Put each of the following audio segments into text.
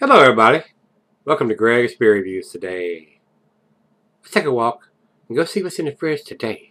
Hello everybody, welcome to Gregsbeerreviews today. Let's take a walk and go see what's in the fridge today.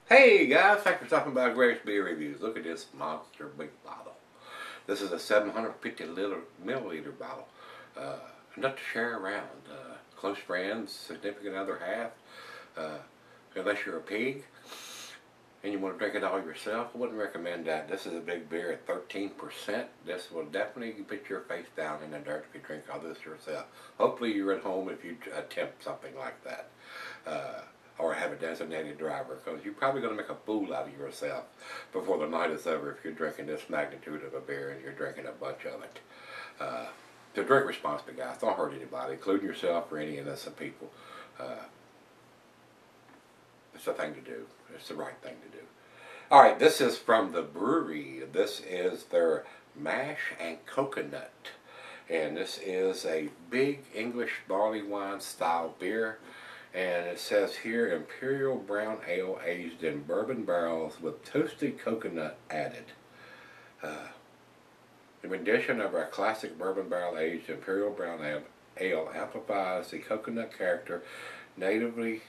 Hey guys, thanks for stopping by Gregsbeerreviews. Look at this monster big bottle. This is a 750 milliliter bottle. Enough to share around. Close friends, significant other half. Unless you're a pig and you want to drink it all yourself, I wouldn't recommend that. This is a big beer at 13%. This will definitely put your face down in the dirt if you drink all this yourself. Hopefully you're at home if you attempt something like that. Or have a designated driver, because you're probably going to make a fool out of yourself before the night is over if you're drinking this magnitude of a beer and you're drinking a bunch of it. So drink responsibly, guys. Don't hurt anybody, including yourself or any innocent people. It's the thing to do. It's the right thing to do. All right, this is from the Brewery. This is their mash and coconut. And this is a big English barley wine style beer. And it says here, Imperial Brown Ale aged in bourbon barrels with toasted coconut added. The rendition of our classic bourbon barrel aged Imperial Brown Ale amplifies the coconut character natively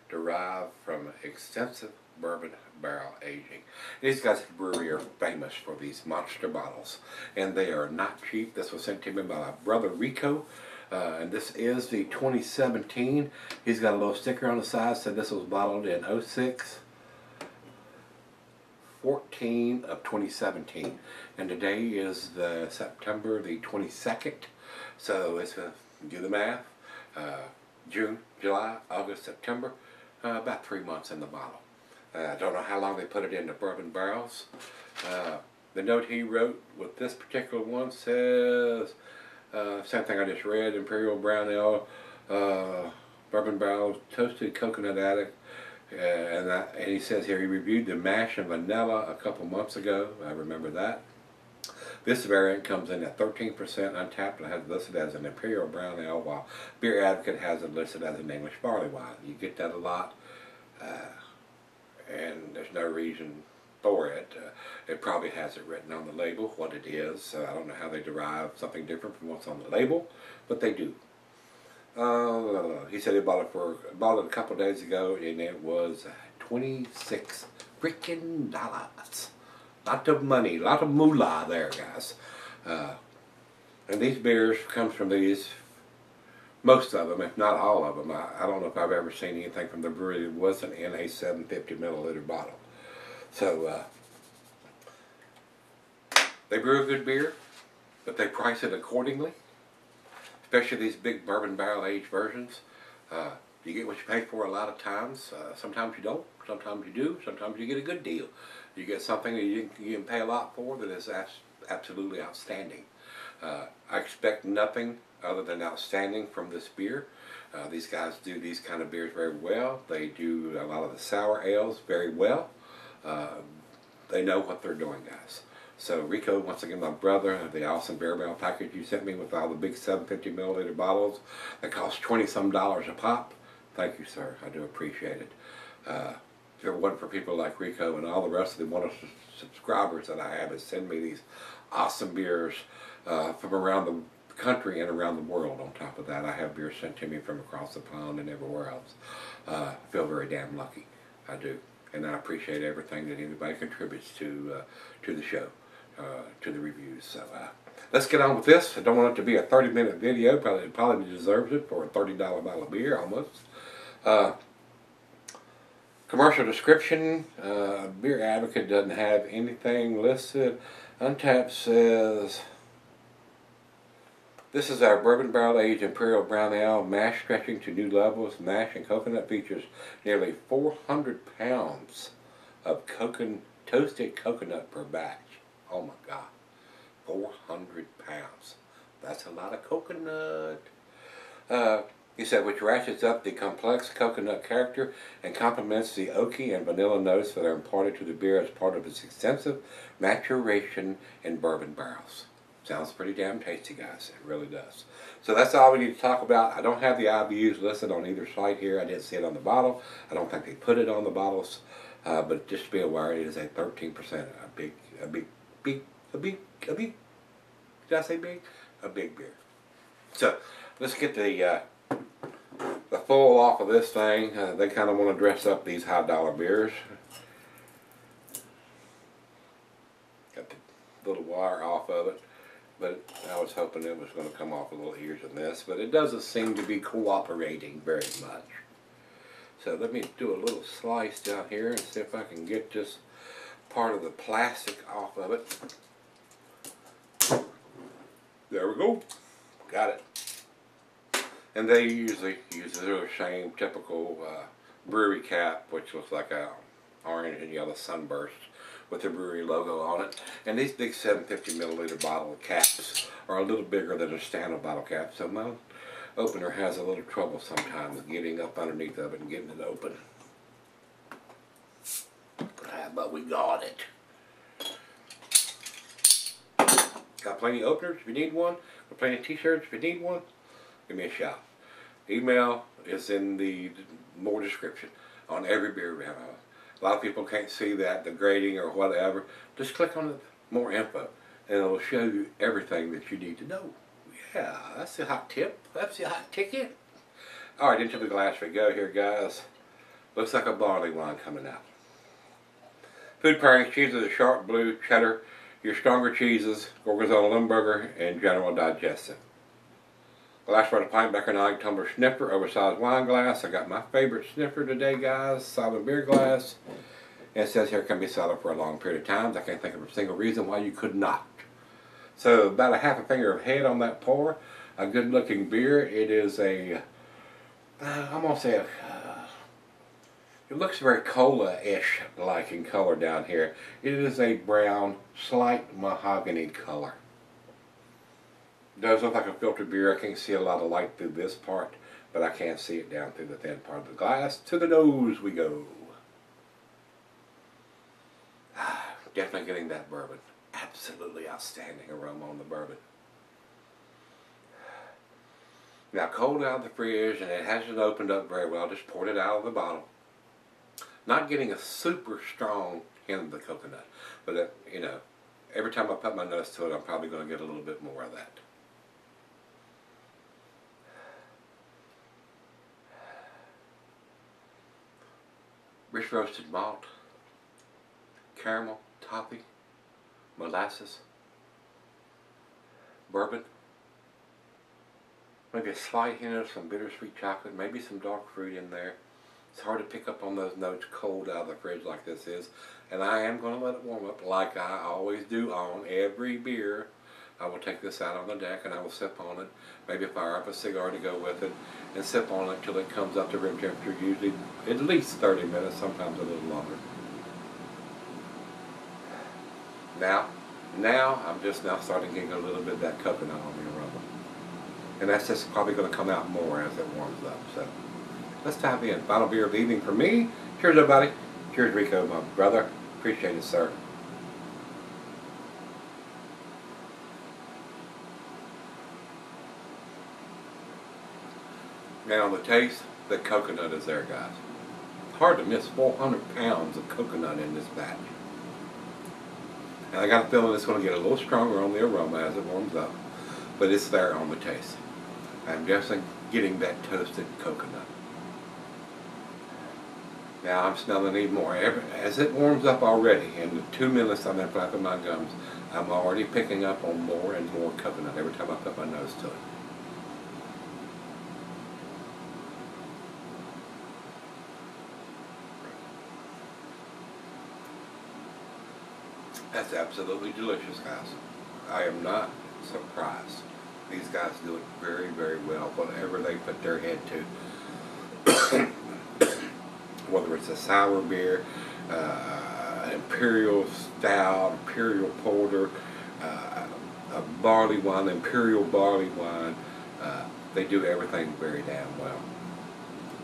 derived from extensive bourbon barrel aging. These guys at Brewery are famous for these monster bottles, and they are not cheap. This was sent to me by my brother Rico. And this is the 2017. He's got a little sticker on the side, said this was bottled in 06/14 of 2017. And today is the September the 22nd. So it's going to do the math. June, July, August, September. About 3 months in the bottle. I don't know how long they put it in the bourbon barrels. The note he wrote with this particular one says, same thing I just read, Imperial Brown Ale, bourbon barrels, toasted coconut addict, and he says here he reviewed the mash and vanilla a couple months ago. I remember that. This variant comes in at 13% untapped and has it listed as an Imperial Brown Ale, while Beer Advocate has it listed as an English barley wine. You get that a lot, and there's no reason for it. It probably has it written on the label what it is. I don't know how they derive something different from what's on the label, but they do. He said he bought it a couple days ago, and it was $26 freaking dollars. Lot of money, lot of moolah there, guys. And these beers comes from these, most of them, if not all of them. I don't know if I've ever seen anything from the brewery that wasn't in a 750 milliliter bottle. So, they brew a good beer, but they price it accordingly. Especially these big bourbon barrel aged versions. You get what you pay for a lot of times. Sometimes you don't. Sometimes you do. Sometimes you get a good deal. You get something that you can pay a lot for that is absolutely outstanding. I expect nothing other than outstanding from this beer. These guys do these kind of beers very well. They do a lot of the sour ales very well. They know what they're doing, guys. So Rico, once again, my brother, the awesome beer barrel package you sent me with all the big 750 milliliter bottles that cost $20-some a pop. Thank you, sir. I do appreciate it. If it wasn't for people like Rico and all the rest of the wonderful subscribers that I have that send me these awesome beers from around the country and around the world. On top of that, I have beers sent to me from across the pond and everywhere else. I feel very damn lucky. I do. And I appreciate everything that anybody contributes to the show, to the reviews. So let's get on with this. I don't want it to be a 30-minute video. It probably deserves it for a $30 bottle of beer almost. Commercial description, Beer Advocate doesn't have anything listed. Untapped says, this is our bourbon barrel aged Imperial Brown Ale, mash stretching to new levels. Mash and coconut features nearly 400 pounds of toasted coconut per batch. Oh my God, 400 pounds. That's a lot of coconut. He said, which ratchets up the complex coconut character and complements the oaky and vanilla notes that are imparted to the beer as part of its extensive maturation in bourbon barrels. Sounds pretty damn tasty, guys. It really does. So that's all we need to talk about. I don't have the IBUs listed on either site here. I didn't see it on the bottle. I don't think they put it on the bottles. But just be aware, it is a 13%. A big, did I say big? A big beer. So let's get the full off of this thing. They kind of want to dress up these high dollar beers. Got the little wire off of it, but I was hoping it was going to come off a little easier than this, but it doesn't seem to be cooperating very much. So let me do a little slice down here and see if I can get just part of the plastic off of it. There we go. Got it. And they usually use their same typical brewery cap, which looks like a orange and yellow sunburst with the brewery logo on it. And these big 750 milliliter bottle caps are a little bigger than a standard bottle cap, so my opener has a little trouble sometimes getting up underneath of it and getting it open. But we got it. Got plenty of openers if you need one. Got plenty of t-shirts if you need one. Give me a shout. Email is in the more description on every beer review. A lot of people can't see that, the grading or whatever. Just click on the more info and it'll show you everything that you need to know. Yeah, that's the hot tip. That's the hot ticket. Alright, into the glass we go here, guys. Looks like a barley wine coming out. Food pairings: cheeses, a sharp blue, cheddar, your stronger cheeses, Gorgonzola Limburger, and General Digestive. Glassware, a pint, Becker 9 tumbler sniffer, oversized wine glass. I got my favorite sniffer today, guys. Solid beer glass. And it says here it can be solid for a long period of time. I can't think of a single reason why you could not. So about a half a finger of head on that pour. A good looking beer. It is a, I'm going to say it looks very cola-ish like in color down here. It is a brown, slight mahogany color. It does look like a filtered beer. I can't see a lot of light through this part, but I can see it down through the thin part of the glass. To the nose we go. Definitely getting that bourbon. Absolutely outstanding aroma on the bourbon. Now, cold out of the fridge, and it hasn't opened up very well. Just poured it out of the bottle. Not getting a super strong hint of the coconut, but you know, every time I put my nose to it, I'm probably going to get a little bit more of that. Rich roasted malt, caramel, toffee, molasses, bourbon, maybe a slight hint of some bittersweet chocolate, maybe some dark fruit in there. It's hard to pick up on those notes cold out of the fridge like this is. And I am going to let it warm up like I always do on every beer. I will take this out on the deck and I will sip on it. Maybe fire up a cigar to go with it and sip on it till it comes up to room temperature, usually at least 30 minutes, sometimes a little longer. Now I'm just now starting getting a little bit of that coconut on the aroma. And that's just probably going to come out more as it warms up. So let's dive in. Final beer of the evening for me. Cheers, everybody. Cheers, Rico, my brother. Appreciate it, sir. Now on the taste, the coconut is there, guys. Hard to miss 400 pounds of coconut in this batch. And I got a feeling it's going to get a little stronger on the aroma as it warms up, but it's there on the taste. I'm guessing getting that toasted coconut. Now I'm smelling even more. As it warms up already, in the 2 minutes I'm in flapping my gums, I'm already picking up on more and more coconut every time I put my nose to it. That's absolutely delicious, guys. I am not surprised. These guys do it very, very well, whatever they put their head to. Whether it's a sour beer, imperial stout, imperial porter, a barley wine, imperial barley wine, they do everything very damn well.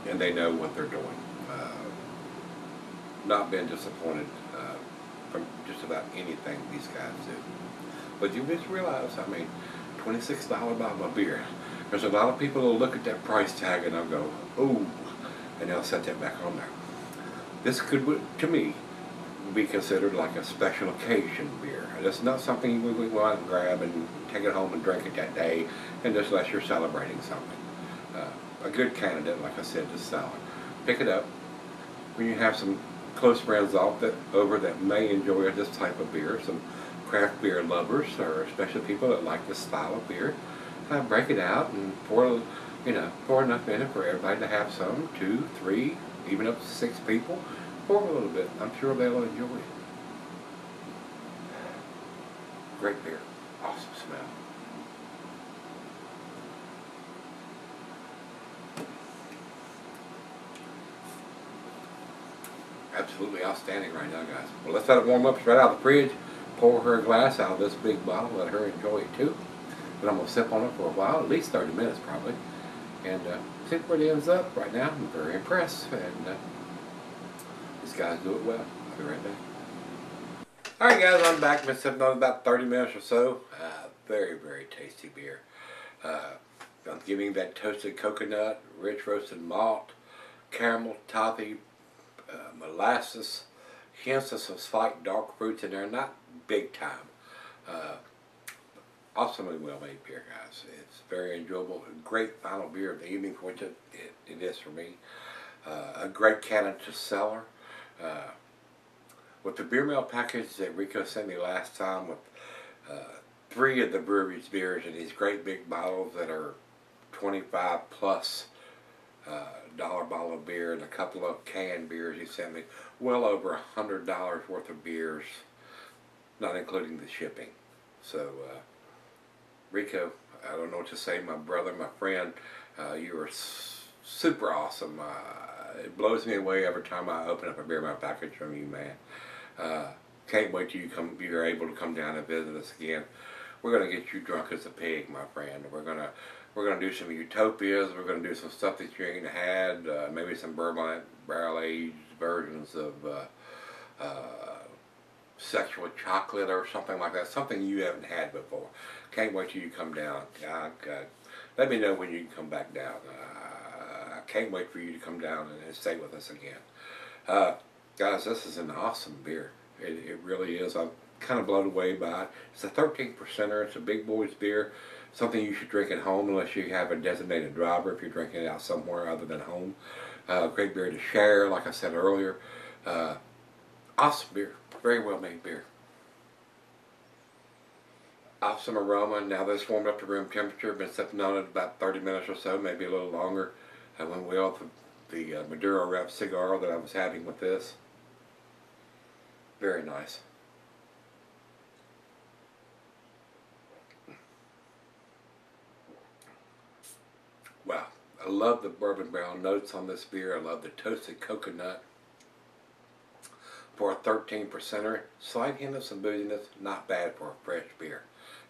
And they know what they're doing. Not been disappointed from just about anything these guys do. But you just realize, I mean, $26 bottle of beer. There's a lot of people who look at that price tag and they'll go, ooh, and they'll set that back on there. This could, to me, be considered like a special occasion beer. It's not something you would go out and grab and take it home and drink it that day, and just unless you're celebrating something. A good candidate, like I said, to sell it. Pick it up when you have some close friends over that may enjoy this type of beer, some craft beer lovers, or especially people that like this style of beer. Break it out and pour enough in it for everybody to have some, 2, 3, even up to 6 people. Pour a little bit. I'm sure they'll enjoy it. Great beer. Awesome smell. Absolutely outstanding right now, guys. Well, let's let it warm up straight out of the fridge. Pour her a glass out of this big bottle. Let her enjoy it too. But I'm going to sip on it for a while, at least 30 minutes probably. And see where it ends up. Right now, I'm very impressed. And these guys do it well. I'll be right back. Alright guys, I'm back. Been sipping on about 30 minutes or so. Very, very tasty beer. I'm giving that toasted coconut, rich roasted malt, caramel, toffee, molasses, hints of some slight dark fruits in there. Not big time. Awesomely well made beer, guys. It's very enjoyable. Great final beer of the evening, which it is for me. A great candidate to cellar. With the beer mail package that Rico sent me last time with 3 of the Brewery's beers in these great big bottles that are 25 plus dollar bottle of beer, and a couple of canned beers, he sent me well over $100 worth of beers, not including the shipping. So Rico, I don't know what to say, my brother, my friend, you are super awesome. It blows me away every time I open up a beer mail package from you, man. Can't wait till you're able to come down and visit us again. We're gonna get you drunk as a pig, my friend. We're gonna do some utopias. We're gonna do some stuff that you ain't had. Maybe some bourbon barrel aged versions of sexual chocolate or something like that. Something you haven't had before. Can't wait till you come down. God. Let me know when you can come back down. I can't wait for you to come down and stay with us again. Guys, this is an awesome beer. It really is. I'm kind of blown away by it. It's a 13%er. It's a big boy's beer. Something you should drink at home unless you have a designated driver if you're drinking it out somewhere other than home. Great beer to share, like I said earlier. Awesome beer. Very well made beer. Awesome aroma. Now this warmed up to room temperature. Been sipping on it about 30 minutes or so, maybe a little longer. I went well with the Maduro wrap cigar that I was having with this. Very nice. Wow. I love the bourbon barrel notes on this beer. I love the toasted coconut. For a 13%er, slight hint of some booziness, not bad for a fresh beer.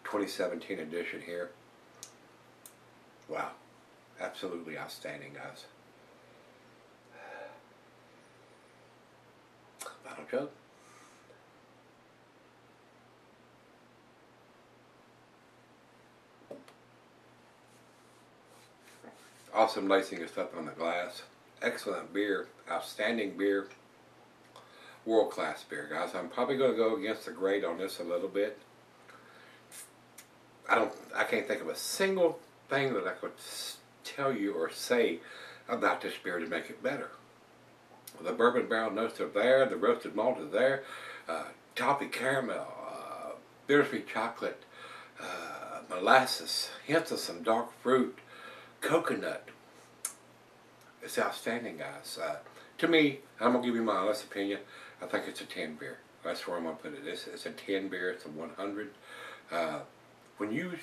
2017 edition here. Wow. Absolutely outstanding, guys. Final joke. Awesome lacing of stuff on the glass. Excellent beer. Outstanding beer. World-class beer, guys. I'm probably going to go against the grade on this a little bit. I can't think of a single thing that I could tell you or say about this beer to make it better. The bourbon barrel notes are there. The roasted malt is there. Toffee caramel, bittersweet chocolate, molasses, hints of some dark fruit, coconut. It's outstanding, guys. To me, I'm going to give you my honest opinion, I think it's a 10 beer. That's where I'm gonna put it. It's a 10 beer. It's a 100. When you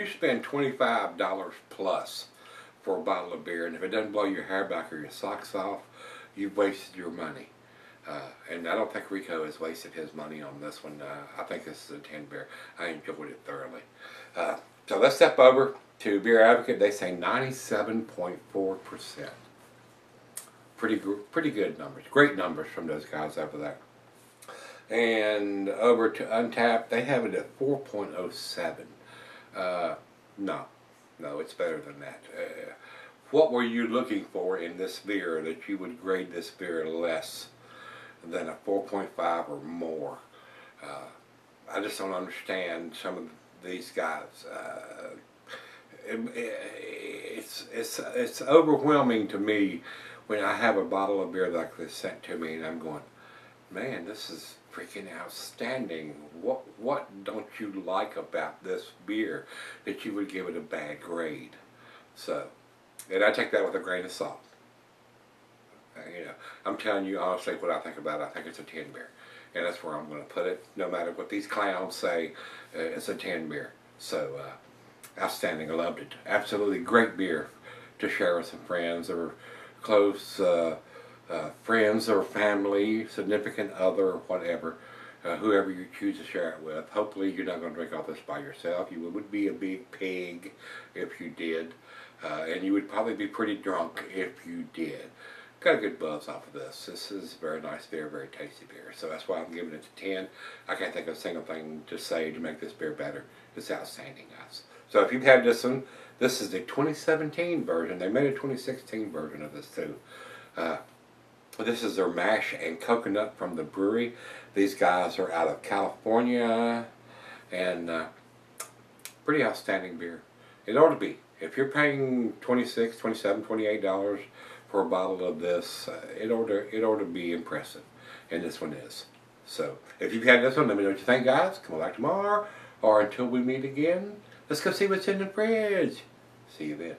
spend $25 plus for a bottle of beer, and if it doesn't blow your hair back or your socks off, you've wasted your money. And I don't think Rico has wasted his money on this one. I think this is a 10 beer. I enjoyed it thoroughly. So let's step over to Beer Advocate. They say 97.4%. Pretty good numbers. Great numbers from those guys over there. And over to Untappd, they have it at 4.07. No, it's better than that. What were you looking for in this beer that you would grade this beer less than a 4.5 or more? I just don't understand some of these guys. It's overwhelming to me when I have a bottle of beer like this sent to me and I'm going, man, this is freaking outstanding. What don't you like about this beer that you would give it a bad grade? So, and I take that with a grain of salt. You know, I'm telling you honestly what I think about it. I think it's a 10 beer. And that's where I'm going to put it. No matter what these clowns say, it's a 10 beer. So, outstanding. I loved it. Absolutely great beer to share with some friends or close friends or family, significant other, whatever, whoever you choose to share it with. Hopefully you're not going to drink all this by yourself. You would be a big pig if you did, and you would probably be pretty drunk if you did. Got a good buzz off of this. This is very nice beer, very tasty beer. So that's why I'm giving it a 10. I can't think of a single thing to say to make this beer better. It's outstanding, guys. So if you've had this one, this is the 2017 version. They made a 2016 version of this too. This is their mash and coconut from the Brewery. These guys are out of California, and pretty outstanding beer. It ought to be. If you're paying $26, $27, $28 for a bottle of this, it ought to be impressive, and this one is. So if you've had this one, let me know what you think, guys. Come on back tomorrow, or until we meet again, let's go see what's in the fridge. See you then.